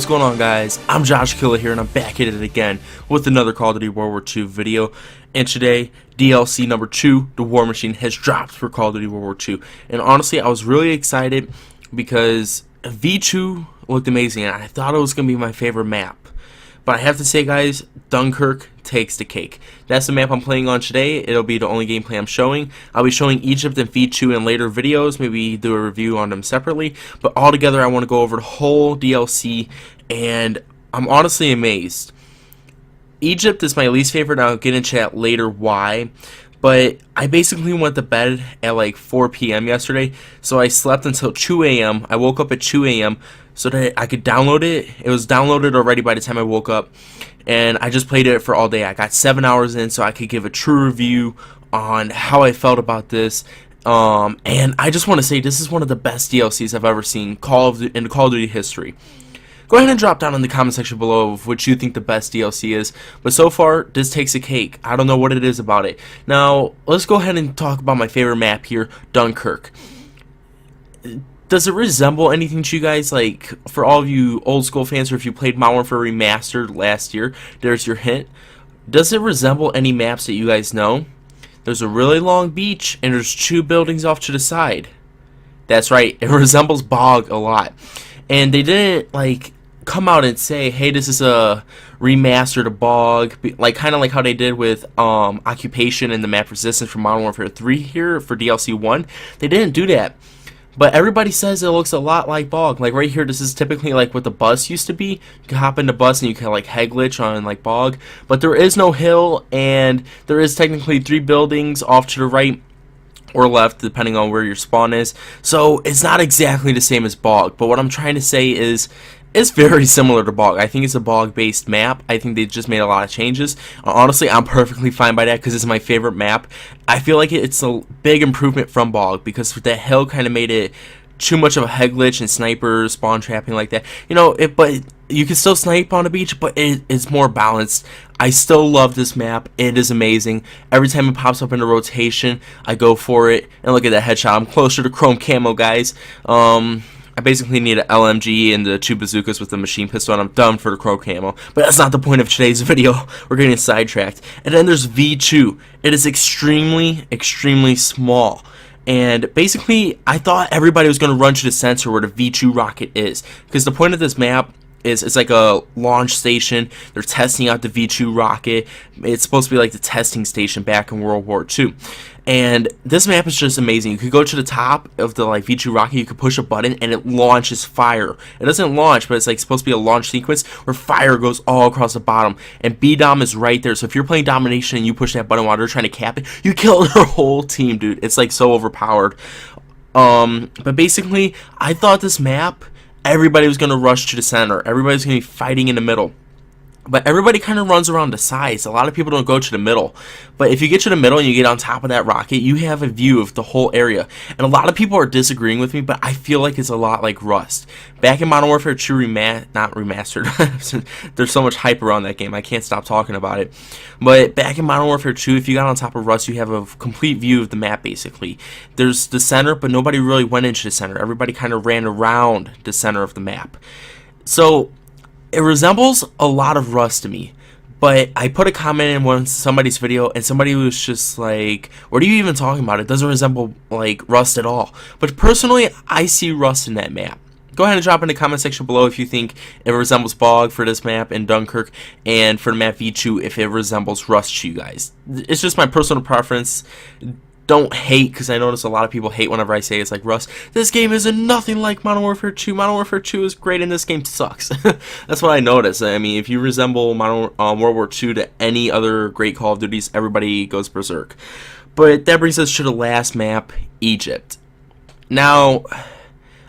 What's going on, guys? I'm Killa here, and I'm back at it again with another Call of Duty World War II video. And today, DLC number 2, The War Machine, has dropped for Call of Duty World War II. And honestly, I was really excited because V2 looked amazing, and I thought it was going to be my favorite map. But I have to say, guys, Dunkirk takes the cake. That's the map I'm playing on today. It'll be the only gameplay I'm showing. I'll be showing Egypt and V2 in later videos, maybe do a review on them separately. But altogether, I want to go over the whole DLC, and I'm honestly amazed. Egypt is my least favorite, and I'll get into that later why. But I basically went to bed at like 4 p.m. yesterday, so I slept until 2 a.m. I woke up at 2 a.m. so that I could download it. It was downloaded already by the time I woke up, and I just played it for all day. I got 7 hours in so I could give a true review on how I felt about this. And I just want to say this is one of the best DLCs I've ever seen in Call of Duty history. Go ahead and drop down in the comment section below of what you think the best DLC is. But so far, this takes a cake. I don't know what it is about it. Now, let's go ahead and talk about my favorite map here, Dunkirk. Does it resemble anything to you guys? Like, for all of you old school fans, or if you played Modern Warfare Remastered last year, there's your hint. Does it resemble any maps that you guys know? There's a really long beach, and there's 2 buildings off to the side. That's right, it resembles Bog a lot. And they didn't, like, come out and say, hey, this is a remastered of Bog, like kind of like how they did with Occupation and the map Resistance from Modern Warfare 3 here for DLC 1. They didn't do that. But everybody says it looks a lot like Bog. Like right here, this is typically like what the bus used to be. You can hop in the bus and you can like head glitch on like Bog. But there is no hill, and there is technically 3 buildings off to the right or left, depending on where your spawn is. So it's not exactly the same as Bog. But what I'm trying to say is, it's very similar to Bog. I think it's a Bog-based map. I think they just made a lot of changes. Honestly, I'm perfectly fine by that because it's my favorite map. I feel like it's a big improvement from Bog because the hill kind of made it too much of a head glitch and sniper spawn trapping like that. You know, but you can still snipe on the beach, but it's more balanced. I still love this map. It is amazing. Every time it pops up in a rotation, I go for it. And look at that headshot. I'm closer to chrome camo, guys. I basically need an LMG and the 2 bazookas with the machine pistol, and I'm done for the chrome camo. But that's not the point of today's video. We're getting sidetracked. And then there's V2. It is extremely, extremely small. And basically, I thought everybody was going to run to the center where the V2 rocket is. Because the point of this map is it's like a launch station. They're testing out the V2 rocket. It's supposed to be like the testing station back in World War II. And this map is just amazing. You could go to the top of the like V2 rocket, you could push a button, and it launches fire. It doesn't launch, but it's like supposed to be a launch sequence where fire goes all across the bottom. And B-Dom is right there. So if you're playing Domination and you push that button while they're trying to cap it, you kill their whole team, dude. It's like so overpowered. But basically, I thought this map, everybody was going to rush to the center. Everybody's going to be fighting in the middle. But everybody kind of runs around the sides. A lot of people don't go to the middle. But if you get to the middle and you get on top of that rocket, you have a view of the whole area. And a lot of people are disagreeing with me, but I feel like it's a lot like Rust. Back in Modern Warfare 2 not remastered. There's so much hype around that game. I can't stop talking about it. But back in Modern Warfare 2, if you got on top of Rust, you have a complete view of the map, basically. There's the center, but nobody really went into the center. Everybody kind of ran around the center of the map. So it resembles a lot of Rust to me, but I put a comment in somebody's video, and somebody was just like, what are you even talking about? It doesn't resemble like Rust at all. But personally, I see Rust in that map. Go ahead and drop in the comment section below if you think it resembles Bog for this map in Dunkirk, and for the map V2 if it resembles Rust to you guys. It's just my personal preference. Don't hate, because I notice a lot of people hate whenever I say it's like Rust. This game is nothing like Modern Warfare 2. Modern Warfare 2 is great and this game sucks. That's what I notice. I mean, if you resemble World War 2 to any other great Call of Duties, everybody goes berserk. But that brings us to the last map, Egypt. Now,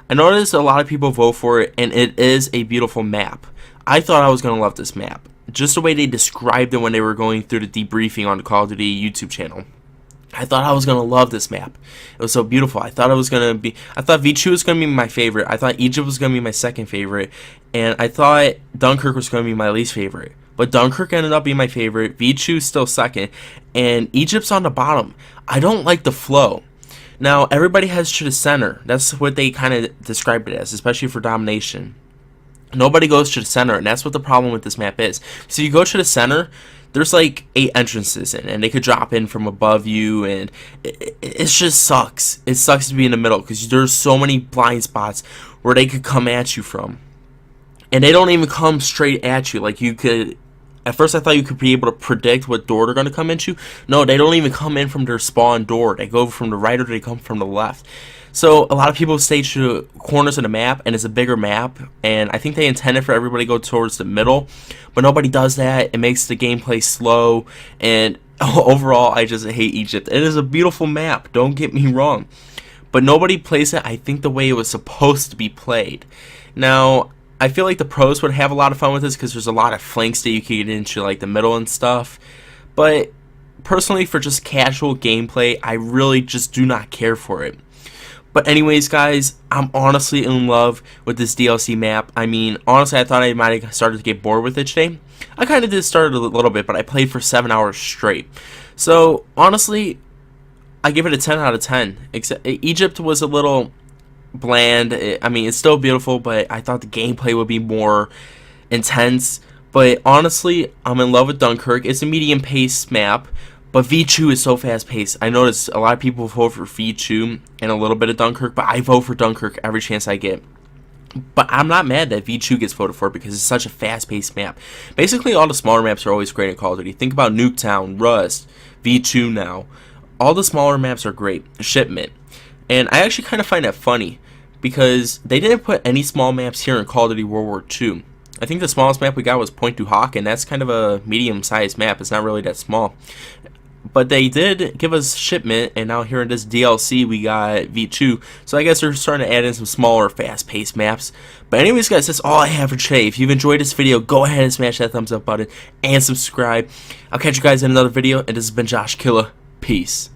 I noticed a lot of people vote for it, and it is a beautiful map. I thought I was going to love this map. Just the way they described it when they were going through the debriefing on the Call of Duty YouTube channel. I thought I was going to love this map. It was so beautiful. I thought V2 was going to be my favorite. I thought Egypt was going to be my second favorite. And I thought Dunkirk was going to be my least favorite. But Dunkirk ended up being my favorite. V2 still second. And Egypt's on the bottom. I don't like the flow. Now, everybody heads to the center. That's what they kind of described it as, especially for domination. Nobody goes to the center, and that's what the problem with this map is. So you go to the center, there's like 8 entrances in, and they could drop in from above you, and it just sucks. It sucks to be in the middle because there's so many blind spots where they could come at you from, and they don't even come straight at you. Like, you could, at first I thought you could be able to predict what door they're going to come into. No, they don't even come in from their spawn door. They go from the right or they come from the left. So a lot of people stage to corners of the map, and it's a bigger map, and I think they intended for everybody to go towards the middle, but nobody does that. It makes the gameplay slow, and overall I just hate Egypt. It is a beautiful map, don't get me wrong, but nobody plays it, I think, the way it was supposed to be played. Now, I feel like the pros would have a lot of fun with this because there's a lot of flanks that you can get into, like the middle and stuff, but personally, for just casual gameplay, I really just do not care for it. But anyways, guys, I'm honestly in love with this DLC map. I mean, honestly, I thought I might have started to get bored with it today. I kind of did start a little bit, but I played for 7 hours straight. So, honestly, I give it a 10 out of 10. Except Egypt was a little bland. I mean, it's still beautiful, but I thought the gameplay would be more intense. But honestly, I'm in love with Dunkirk. It's a medium-paced map. But V2 is so fast-paced. I notice a lot of people vote for V2 and a little bit of Dunkirk, but I vote for Dunkirk every chance I get. But I'm not mad that V2 gets voted for because it's such a fast-paced map. Basically, all the smaller maps are always great in Call of Duty. Think about Nuketown, Rust, V2 now. All the smaller maps are great. Shipment. And I actually kind of find that funny because they didn't put any small maps here in Call of Duty World War II. I think the smallest map we got was Point du Hoc, and that's kind of a medium-sized map. It's not really that small. But they did give us Shipment, and now here in this DLC we got V2. So I guess they're starting to add in some smaller, fast-paced maps. But anyways, guys, that's all I have for today. If you've enjoyed this video, go ahead and smash that thumbs up button and subscribe. I'll catch you guys in another video, and this has been Josh Killa. Peace.